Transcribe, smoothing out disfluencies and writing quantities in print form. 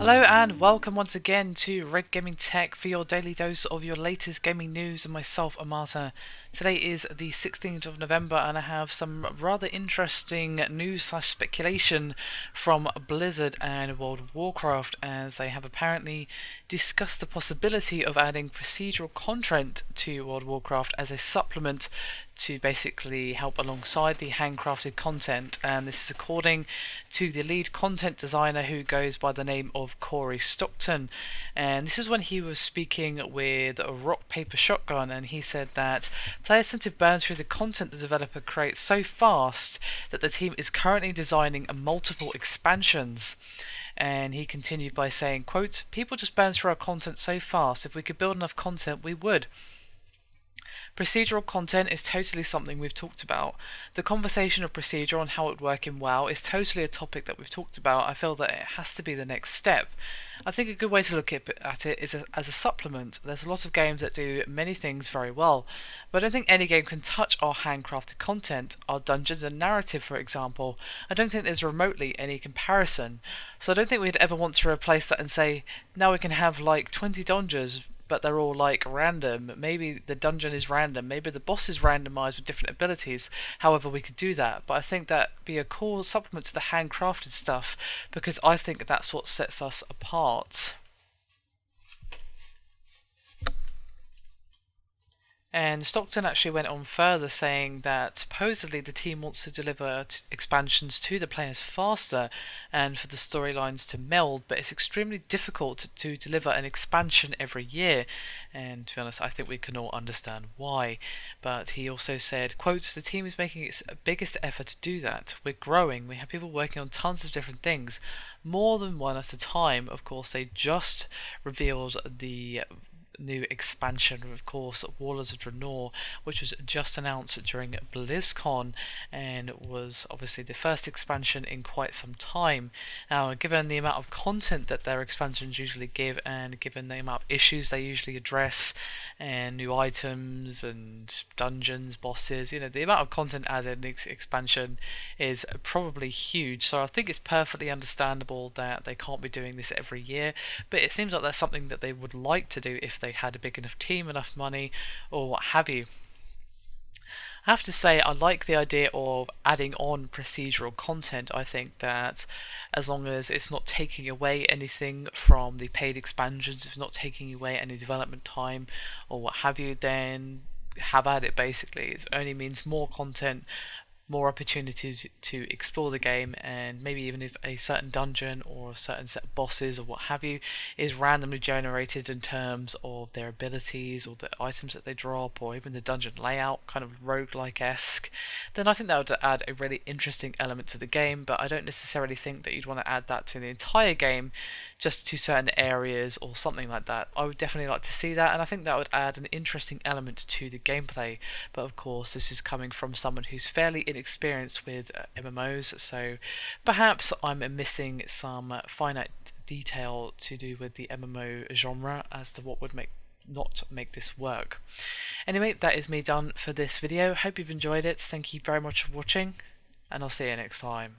Hello and welcome once again to Red Gaming Tech for your daily dose of your latest gaming news and myself, Amata. Today is the 16th of November and I have some rather interesting news/speculation from Blizzard and World of Warcraft, as they have apparently discussed the possibility of adding procedural content to World of Warcraft as a supplement to basically help alongside the handcrafted content, and this is according to the lead content designer who goes by the name of Corey Stockton. And this is when he was speaking with Rock Paper Shotgun, and he said that players tend to burn through the content the developer creates so fast that the team is currently designing multiple expansions. And he continued by saying, quote, "People just burn through our content so fast. If we could build enough content, we would. Procedural content is totally something we've talked about. The conversation of procedure on how it would work in WoW is totally a topic that we've talked about. I feel that it has to be the next step. I think a good way to look at it is as a supplement. There's a lot of games that do many things very well, but I don't think any game can touch our handcrafted content, our dungeons and narrative, for example. I don't think there's remotely any comparison. So I don't think we'd ever want to replace that and say, now we can have like 20 dungeons, but they're all like random. Maybe the dungeon is random, maybe the boss is randomized with different abilities. However, we could do that, but I think that'd be a cool supplement to the handcrafted stuff, because I think that's what sets us apart." And Stockton actually went on further, saying that supposedly the team wants to deliver expansions to the players faster and for the storylines to meld, but it's extremely difficult to deliver an expansion every year. And to be honest, I think we can all understand why. But he also said, quote, "The team is making its biggest effort to do that. We're growing. We have people working on tons of different things, more than one at a time." Of course, they just revealed the new expansion, of course, Warlords of Draenor, which was just announced during BlizzCon and was obviously the first expansion in quite some time. Now, given the amount of content that their expansions usually give, and given the amount of issues they usually address, and new items and dungeons, bosses, the amount of content added in expansion is probably huge. So I think it's perfectly understandable that they can't be doing this every year, but it seems like that's something that they would like to do if they had a big enough team, enough money, or what have you. I have to say, I like the idea of adding on procedural content. I think that as long as it's not taking away anything from the paid expansions, if it's not taking away any development time or what have you, then have at it basically. It only means more content, more opportunities to explore the game, and maybe even if a certain dungeon or a certain set of bosses or what have you is randomly generated in terms of their abilities or the items that they drop, or even the dungeon layout, kind of roguelike-esque, then I think that would add a really interesting element to the game. But I don't necessarily think that you'd want to add that to the entire game, just to certain areas or something like that. I would definitely like to see that, and I think that would add an interesting element to the gameplay. But of course, this is coming from someone who's fairly inexperienced with MMOs, so perhaps I'm missing some finite detail to do with the MMO genre as to what would not make this work. Anyway, that is me done for this video. Hope you've enjoyed it. Thank you very much for watching, and I'll see you next time.